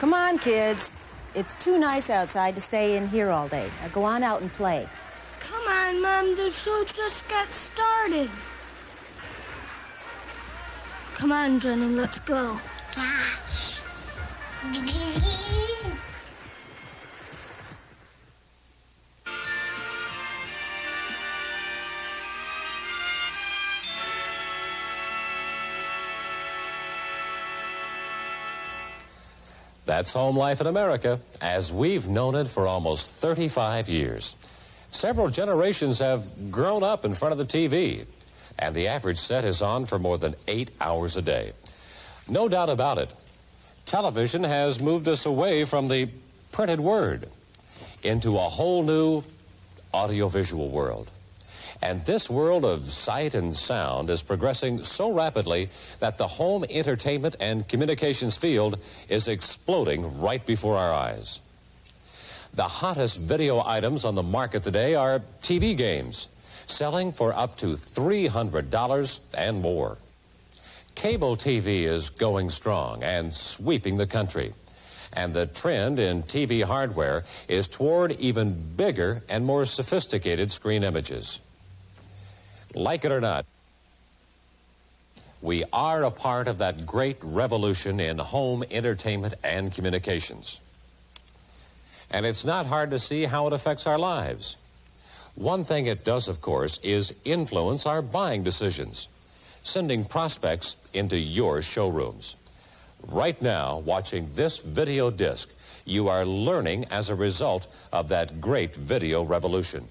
Come on, kids. It's too nice outside to stay in here all day. Now go on out and play. Come on, Mom. The show just got started. Come on, Jenny. Let's go. Gosh. That's home life in America, as we've known it for almost 35 years. Several generations have grown up in front of the TV, and the average set is on for more than 8 hours a day. No doubt about it, television has moved us away from the printed word into a whole new audiovisual world. And this world of sight and sound is progressing so rapidly that the home entertainment and communications field is exploding right before our eyes. The hottest video items on the market today are TV games, selling for up to $300 and more. Cable TV is going strong and sweeping the country. And the trend in TV hardware is toward even bigger and more sophisticated screen images. Like it or not, we are a part of that great revolution in home entertainment and communications. And it's not hard to see how it affects our lives. One thing it does, of course, is influence our buying decisions, sending prospects into your showrooms. Right now, watching this video disc, you are learning as a result of that great video revolution.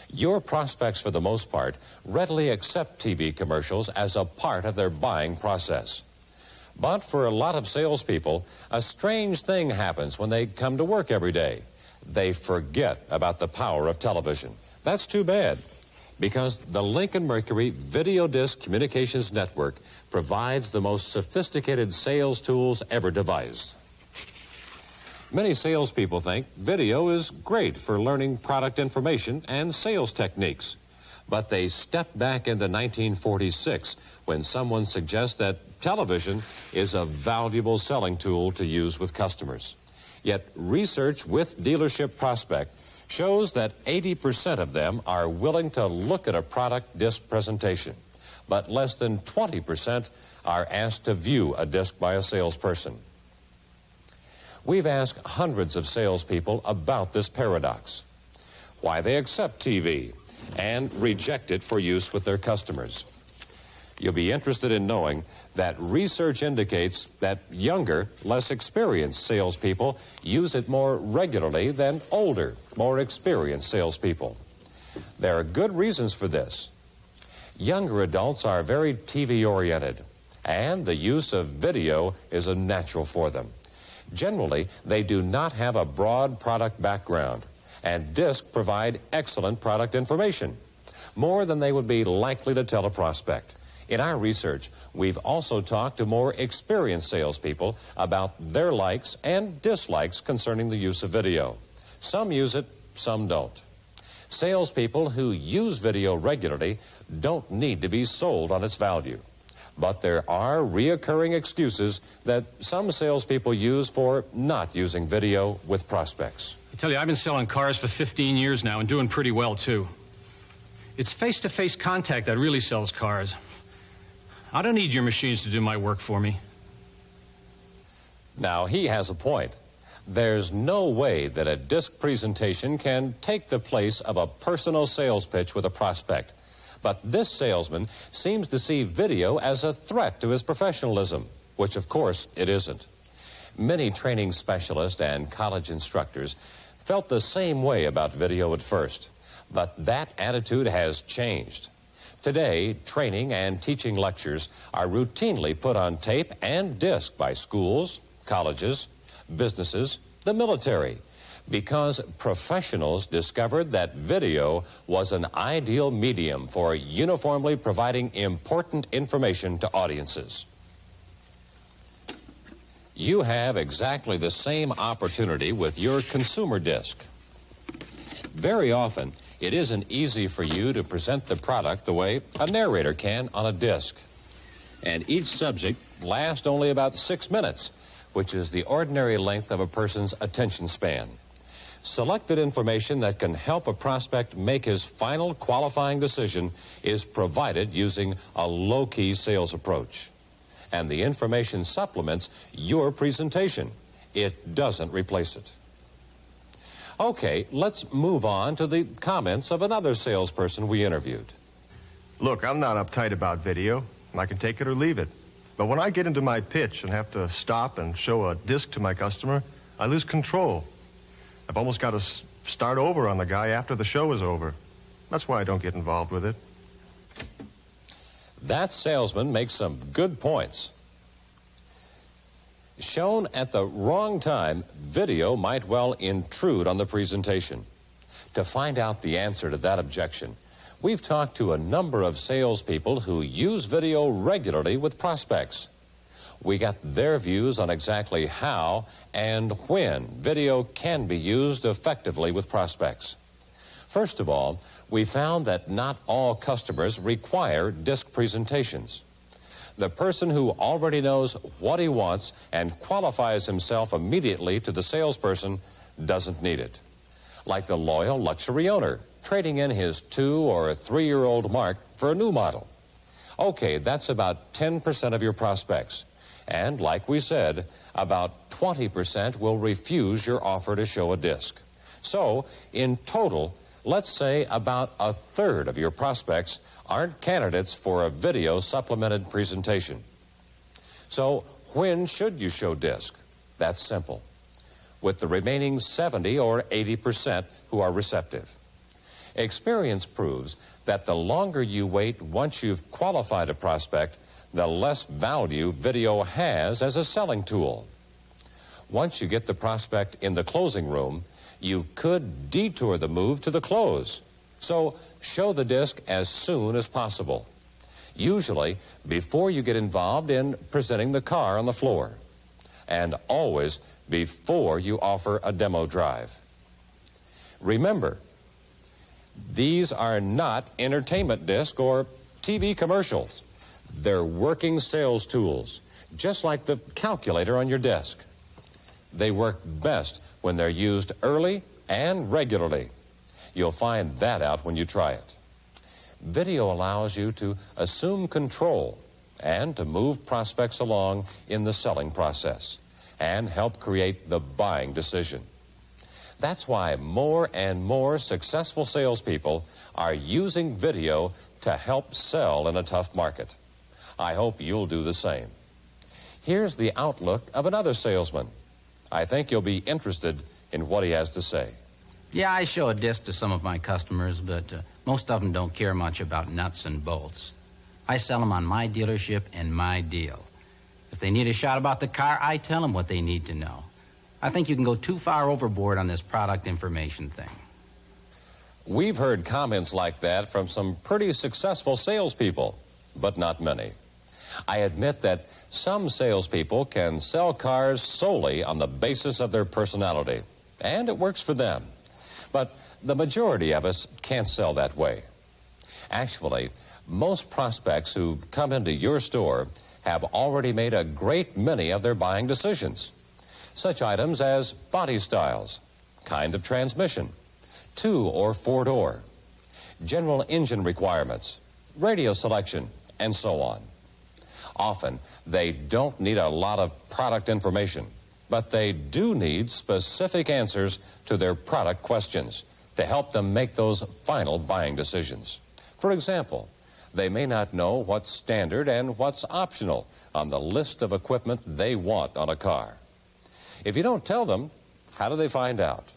Your prospects, for the most part, readily accept TV commercials as a part of their buying process. But for a lot of salespeople, a strange thing happens when they come to work every day. They forget about the power of television. That's too bad, because the Lincoln Mercury Video Disc Communications Network provides the most sophisticated sales tools ever devised. Many salespeople think video is great for learning product information and sales techniques. But they step back into 1946 when someone suggests that television is a valuable selling tool to use with customers. Yet research with dealership prospect shows that 80% of them are willing to look at a product disc presentation, but less than 20% are asked to view a disc by a salesperson. We've asked hundreds of salespeople about this paradox, why they accept TV and reject it for use with their customers. You'll be interested in knowing that research indicates that younger, less experienced salespeople use it more regularly than older, more experienced salespeople. There are good reasons for this. Younger adults are very TV-oriented, and the use of video is a natural for them. Generally, they do not have a broad product background, and discs provide excellent product information, more than they would be likely to tell a prospect. In our research, we've also talked to more experienced salespeople about their likes and dislikes concerning the use of video. Some use it, some don't. Salespeople who use video regularly don't need to be sold on its value. But there are reoccurring excuses that some salespeople use for not using video with prospects. I tell you, I've been selling cars for 15 years now and doing pretty well, too. It's face-to-face contact that really sells cars. I don't need your machines to do my work for me. Now, he has a point. There's no way that a disc presentation can take the place of a personal sales pitch with a prospect. But this salesman seems to see video as a threat to his professionalism, which of course it isn't. Many training specialists and college instructors felt the same way about video at first, but that attitude has changed. Today, training and teaching lectures are routinely put on tape and disc by schools, colleges, businesses, the military, because professionals discovered that video was an ideal medium for uniformly providing important information to audiences. You have exactly the same opportunity with your consumer disc. Very often, it isn't easy for you to present the product the way a narrator can on a disc. And each subject last only about 6 minutes, which is the ordinary length of a person's attention span. Selected information that can help a prospect make his final qualifying decision is provided using a low-key sales approach. And the information supplements your presentation. It doesn't replace it. Okay, let's move on to the comments of another salesperson we interviewed. Look, I'm not uptight about video. I can take it or leave it. But when I get into my pitch and have to stop and show a disc to my customer, I lose control. I've almost got to start over on the guy after the show is over. That's why I don't get involved with it. That salesman makes some good points. Shown at the wrong time, video might well intrude on the presentation. To find out the answer to that objection, we've talked to a number of salespeople who use video regularly with prospects. We got their views on exactly how and when video can be used effectively with prospects. First of all, we found that not all customers require disc presentations. The person who already knows what he wants and qualifies himself immediately to the salesperson doesn't need it. Like the loyal luxury owner trading in his 2- or 3-year-old Mark for a new model. Okay, that's about 10% of your prospects. And like we said, about 20% will refuse your offer to show a disc. So, in total, let's say about a third of your prospects aren't candidates for a video supplemented presentation. So, when should you show disc? That's simple. With the remaining 70 or 80% who are receptive. Experience proves that the longer you wait once you've qualified a prospect, the less value video has as a selling tool. Once you get the prospect in the closing room, you could detour the move to the close. So show the disc as soon as possible. Usually before you get involved in presenting the car on the floor. And always before you offer a demo drive. Remember, these are not entertainment disc or TV commercials. They're working sales tools, just like the calculator on your desk. They work best when they're used early and regularly. You'll find that out when you try it. Video allows you to assume control and to move prospects along in the selling process and help create the buying decision. That's why more and more successful salespeople are using video to help sell in a tough market. I hope you'll do the same. Here's the outlook of another salesman. I think you'll be interested in what he has to say. Yeah, I show a disc to some of my customers, but most of them don't care much about nuts and bolts. I sell them on my dealership and my deal. If they need a shot about the car, I tell them what they need to know. I think you can go too far overboard on this product information thing. We've heard comments like that from some pretty successful salespeople, but not many. I admit that some salespeople can sell cars solely on the basis of their personality, and it works for them. But the majority of us can't sell that way. Actually, most prospects who come into your store have already made a great many of their buying decisions. Such items as body styles, kind of transmission, 2- or 4-door, general engine requirements, radio selection, and so on. Often, they don't need a lot of product information, but they do need specific answers to their product questions to help them make those final buying decisions. For example, they may not know what's standard and what's optional on the list of equipment they want on a car. If you don't tell them, how do they find out?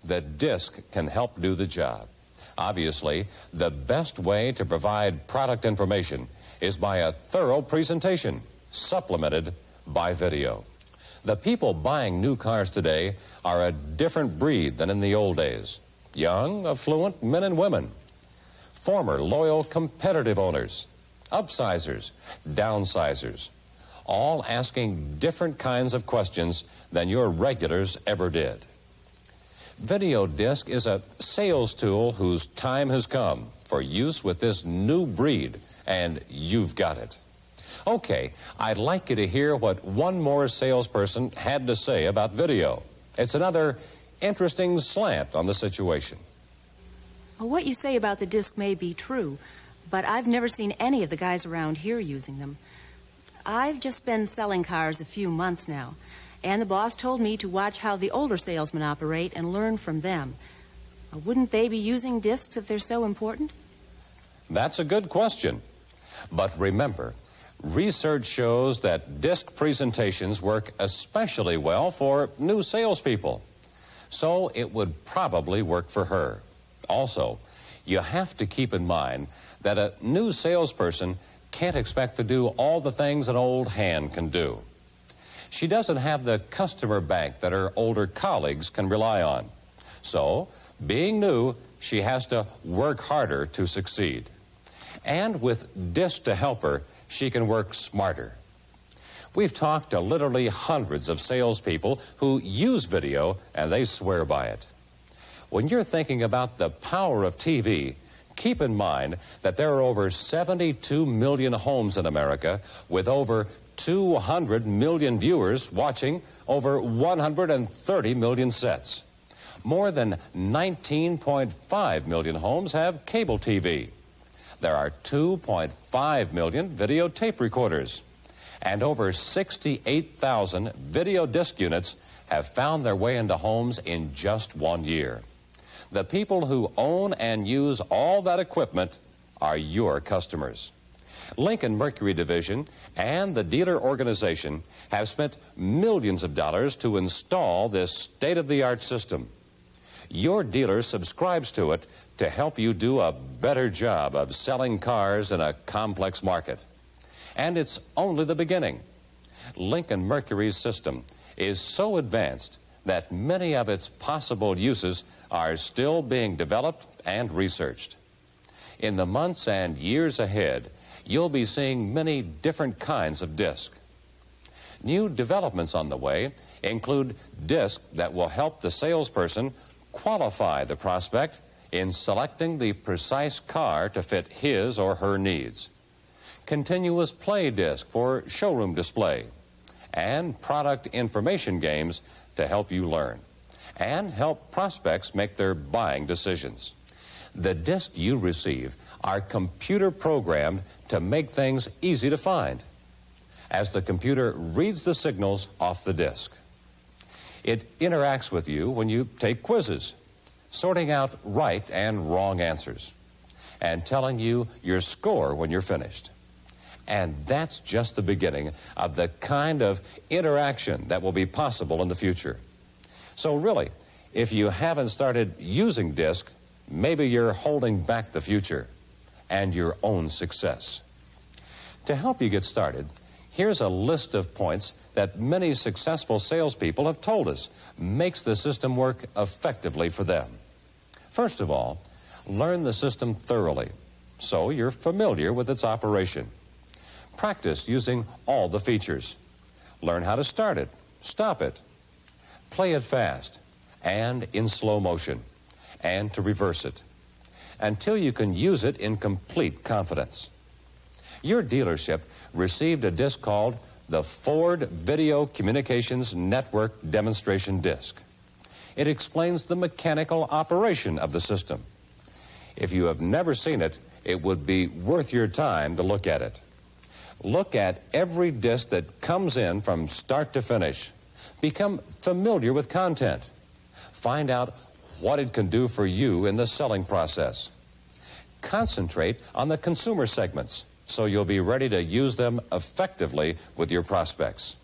The disc can help do the job. Obviously, the best way to provide product information is by a thorough presentation, supplemented by video. The people buying new cars today are a different breed than in the old days. Young, affluent men and women. Former loyal, competitive owners. Upsizers, downsizers. All asking different kinds of questions than your regulars ever did. Video disc is a sales tool whose time has come for use with this new breed, and you've got it. Okay, I'd like you to hear what one more salesperson had to say about video. It's another interesting slant on the situation. Well, what you say about the disc may be true, but I've never seen any of the guys around here using them. I've just been selling cars a few months now, and the boss told me to watch how the older salesmen operate and learn from them. Wouldn't they be using discs if they're so important? That's a good question. But remember, research shows that disc presentations work especially well for new salespeople. So it would probably work for her. Also, you have to keep in mind that a new salesperson can't expect to do all the things an old hand can do. She doesn't have the customer bank that her older colleagues can rely on. So, being new, she has to work harder to succeed. And with DISC to help her, she can work smarter. We've talked to literally hundreds of salespeople who use video, and they swear by it. When you're thinking about the power of TV, keep in mind that there are over 72 million homes in America with over 200 million viewers watching over 130 million sets. More than 19.5 million homes have cable TV. There are 2.5 million videotape recorders. And over 68,000 video disc units have found their way into homes in just 1 year. The people who own and use all that equipment are your customers. Lincoln Mercury Division and the dealer organization have spent millions of dollars to install this state-of-the-art system. Your dealer subscribes to it to help you do a better job of selling cars in a complex market. And it's only the beginning. Lincoln Mercury's system is so advanced that many of its possible uses are still being developed and researched. In the months and years ahead, you'll be seeing many different kinds of disc. New developments on the way include disc that will help the salesperson qualify the prospect in selecting the precise car to fit his or her needs. Continuous play disc for showroom display, and product information games to help you learn and help prospects make their buying decisions. The discs you receive are computer programmed to make things easy to find as the computer reads the signals off the disc. It interacts with you when you take quizzes, sorting out right and wrong answers, and telling you your score when you're finished. And that's just the beginning of the kind of interaction that will be possible in the future. So really, if you haven't started using disc, maybe you're holding back the future and your own success. To help you get started, here's a list of points that many successful salespeople have told us makes the system work effectively for them. First of all, learn the system thoroughly so you're familiar with its operation. Practice using all the features. Learn how to start it, stop it, play it fast, and in slow motion, and to reverse it, until you can use it in complete confidence. Your dealership received a disc called the Ford Video Communications Network Demonstration Disc. It explains the mechanical operation of the system. If you have never seen it, it would be worth your time to look at it. Look at every disc that comes in from start to finish. Become familiar with content. Find out what it can do for you in the selling process. Concentrate on the consumer segments so you'll be ready to use them effectively with your prospects.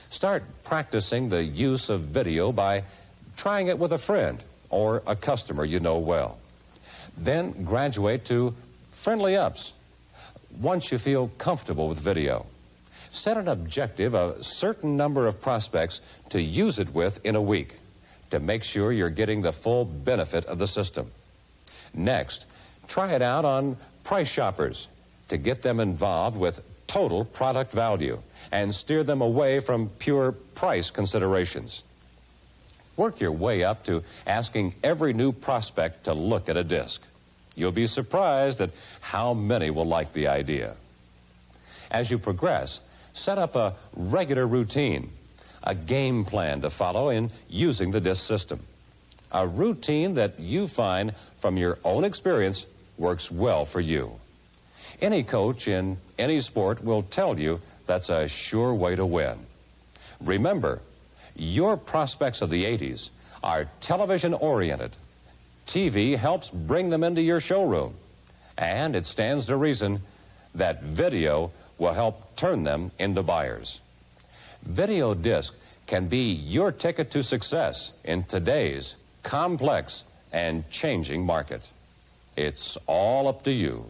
Start practicing the use of video by trying it with a friend or a customer you know well. Then graduate to friendly ups once you feel comfortable with video. Set an objective, a certain number of prospects to use it with in a week to make sure you're getting the full benefit of the system. Next, try it out on price shoppers to get them involved with total product value and steer them away from pure price considerations. Work your way up to asking every new prospect to look at a disc. You'll be surprised at how many will like the idea. As you progress, set up a regular routine, a game plan to follow in using the disc system. A routine that you find from your own experience works well for you. Any coach in any sport will tell you that's a sure way to win. Remember, your prospects of the 80s are television-oriented. TV helps bring them into your showroom, and it stands to reason that video will help turn them into buyers. Video disc can be your ticket to success in today's complex and changing market. It's all up to you.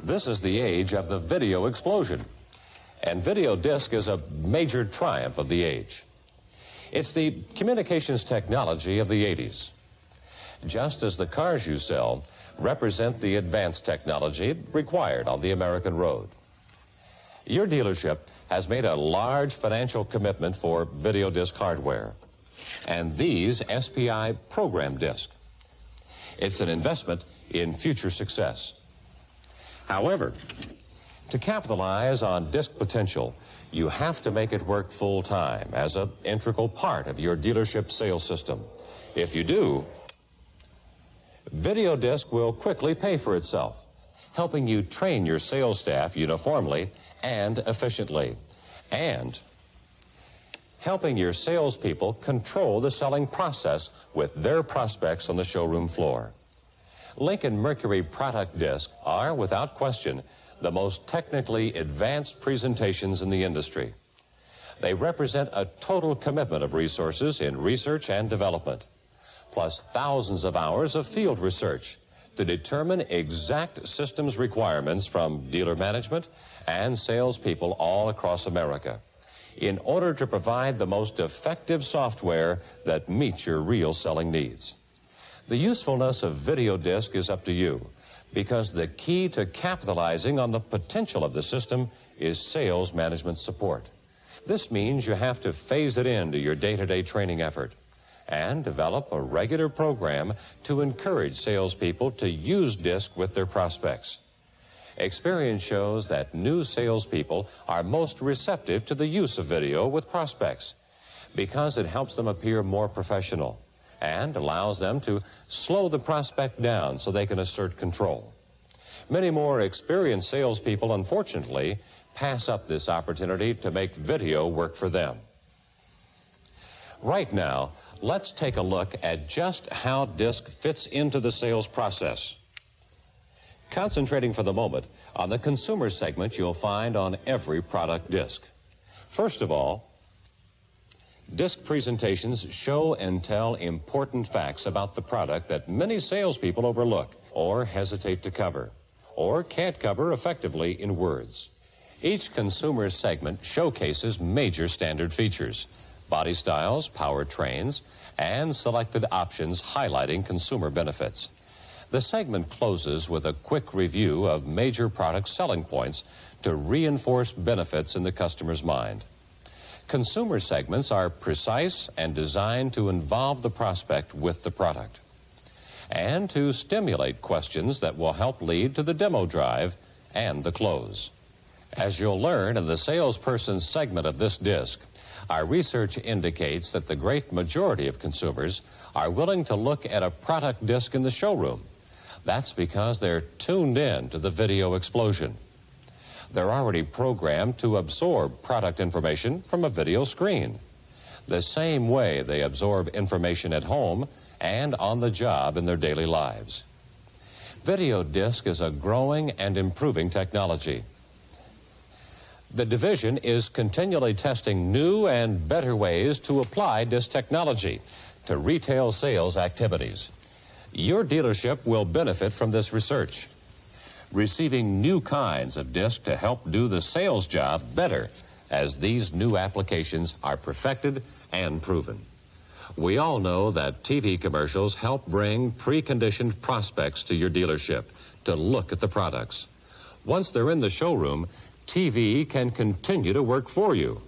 This is the age of the video explosion, and video disc is a major triumph of the age. It's the communications technology of the 80s. Just as the cars you sell represent the advanced technology required on the American road. Your dealership has made a large financial commitment for video disc hardware, and these SPI program disc. It's an investment in future success. However, to capitalize on disc potential, you have to make it work full-time as an integral part of your dealership sales system. If you do, video disc will quickly pay for itself, helping you train your sales staff uniformly and efficiently, and helping your salespeople control the selling process with their prospects on the showroom floor. Lincoln Mercury product discs are, without question, the most technically advanced presentations in the industry. They represent a total commitment of resources in research and development, plus thousands of hours of field research to determine exact systems requirements from dealer management and salespeople all across America in order to provide the most effective software that meets your real selling needs. The usefulness of video disc is up to you, because the key to capitalizing on the potential of the system is sales management support. This means you have to phase it into your day-to-day training effort and develop a regular program to encourage salespeople to use disc with their prospects. Experience shows that new salespeople are most receptive to the use of video with prospects because it helps them appear more professional and allows them to slow the prospect down so they can assert control. Many more experienced salespeople, unfortunately, pass up this opportunity to make video work for them. Right now, let's take a look at just how disc fits into the sales process. Concentrating for the moment on the consumer segment you'll find on every product disc. First of all, disc presentations show and tell important facts about the product that many salespeople overlook or hesitate to cover, or can't cover effectively in words. Each consumer segment showcases major standard features, body styles, powertrains, and selected options highlighting consumer benefits. The segment closes with a quick review of major product selling points to reinforce benefits in the customer's mind. Consumer segments are precise and designed to involve the prospect with the product and to stimulate questions that will help lead to the demo drive and the close. As you'll learn in the salesperson segment of this disc, our research indicates that the great majority of consumers are willing to look at a product disc in the showroom, That's because they're tuned in to the video explosion. They're already programmed to absorb product information from a video screen, the same way they absorb information at home and on the job in their daily lives. Video disc is a growing and improving technology. The division is continually testing new and better ways to apply disc technology to retail sales activities. Your dealership will benefit from this research, receiving new kinds of disc to help do the sales job better as these new applications are perfected and proven. We all know that TV commercials help bring preconditioned prospects to your dealership to look at the products. Once they're in the showroom, TV can continue to work for you,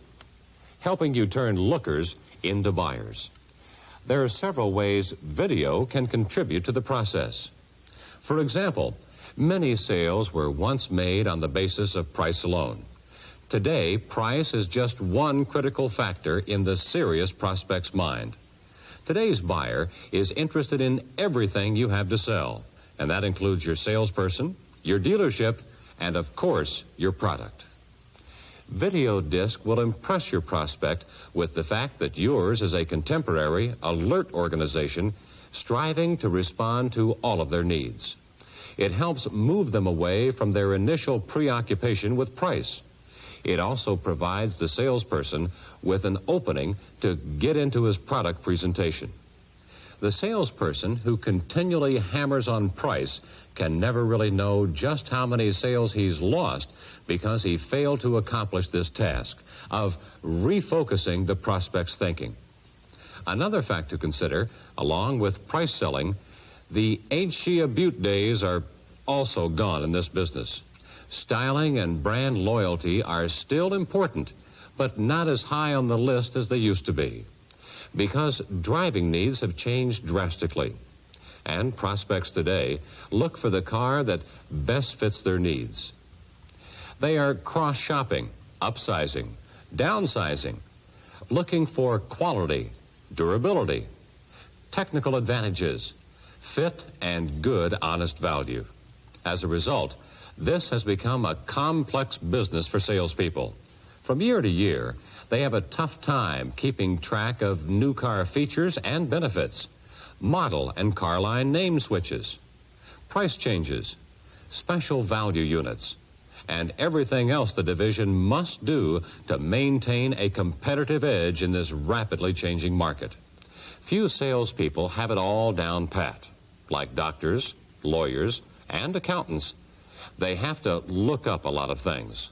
helping you turn lookers into buyers. There are several ways video can contribute to the process. For example, many sales were once made on the basis of price alone. Today, price is just one critical factor in the serious prospect's mind. Today's buyer is interested in everything you have to sell, and that includes your salesperson, your dealership, and of course, your product. Video disc will impress your prospect with the fact that yours is a contemporary, alert organization striving to respond to all of their needs. It helps move them away from their initial preoccupation with price. It also provides the salesperson with an opening to get into his product presentation. The salesperson who continually hammers on price can never really know just how many sales he's lost because he failed to accomplish this task of refocusing the prospect's thinking. Another fact to consider, along with price selling, the Ain't She a Beaut days are also gone in this business. Styling and brand loyalty are still important, but not as high on the list as they used to be, because driving needs have changed drastically, and prospects today look for the car that best fits their needs. They are cross-shopping, upsizing, downsizing, looking for quality, durability, technical advantages, fit, and good, honest value. As a result, this has become a complex business for salespeople. From year to year, they have a tough time keeping track of new car features and benefits, model and car line name switches, price changes, special value units, and everything else the division must do to maintain a competitive edge in this rapidly changing market. Few salespeople have it all down pat. Like doctors, lawyers, and accountants, they have to look up a lot of things.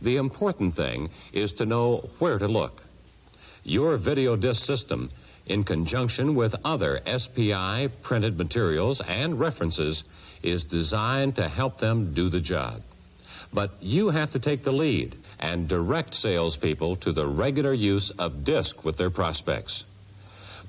The important thing is to know where to look. Your video disc system, in conjunction with other SPI printed materials and references, is designed to help them do the job. But you have to take the lead and direct salespeople to the regular use of disc with their prospects.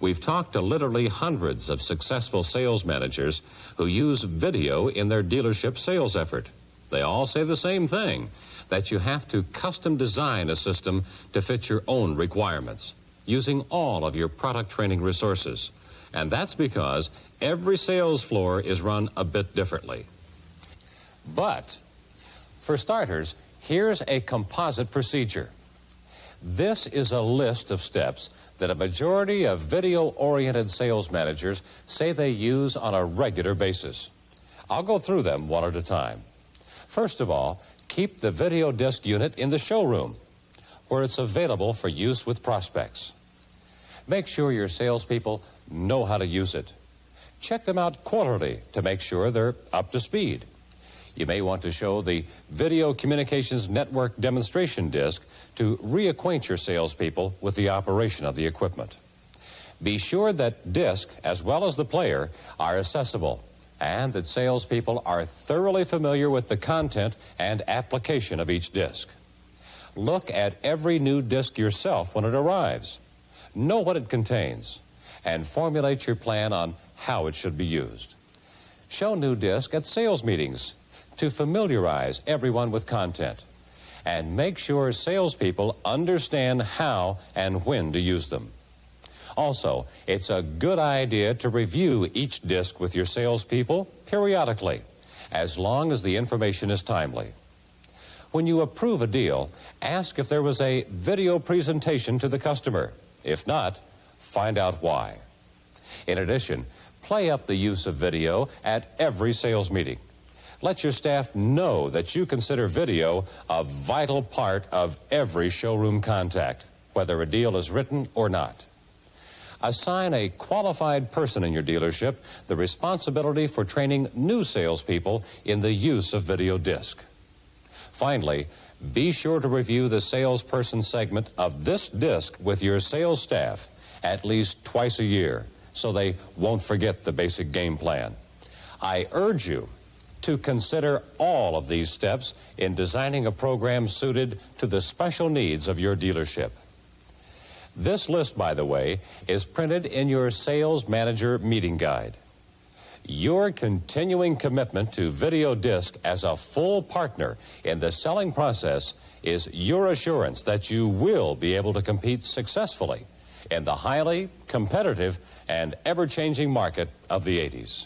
We've talked to literally hundreds of successful sales managers who use video in their dealership sales effort. They all say the same thing, that you have to custom design a system to fit your own requirements, using all of your product training resources. And that's because every sales floor is run a bit differently. But, for starters, here's a composite procedure. This is a list of steps that a majority of video-oriented sales managers say they use on a regular basis. I'll go through them one at a time. First of all, keep the video disc unit in the showroom, where it's available for use with prospects. Make sure your salespeople know how to use it. Check them out quarterly to make sure they're up to speed. You may want to show the Video Communications Network demonstration disc to reacquaint your salespeople with the operation of the equipment. Be sure that disc, as well as the player, are accessible, and that salespeople are thoroughly familiar with the content and application of each disc. Look at every new disc yourself when it arrives. Know what it contains, and formulate your plan on how it should be used. Show new disc at sales meetings to familiarize everyone with content, and make sure salespeople understand how and when to use them. Also, it's a good idea to review each disc with your salespeople periodically, as long as the information is timely. When you approve a deal, ask if there was a video presentation to the customer. If not, find out why. In addition, play up the use of video at every sales meeting. Let your staff know that you consider video a vital part of every showroom contact, whether a deal is written or not. Assign a qualified person in your dealership the responsibility for training new salespeople in the use of video disc. Finally, be sure to review the salesperson segment of this disc with your sales staff at least twice a year so they won't forget the basic game plan. I urge you to consider all of these steps in designing a program suited to the special needs of your dealership. This list, by the way, is printed in your Sales Manager Meeting Guide. Your continuing commitment to video disc as a full partner in the selling process is your assurance that you will be able to compete successfully in the highly competitive and ever-changing market of the 80s.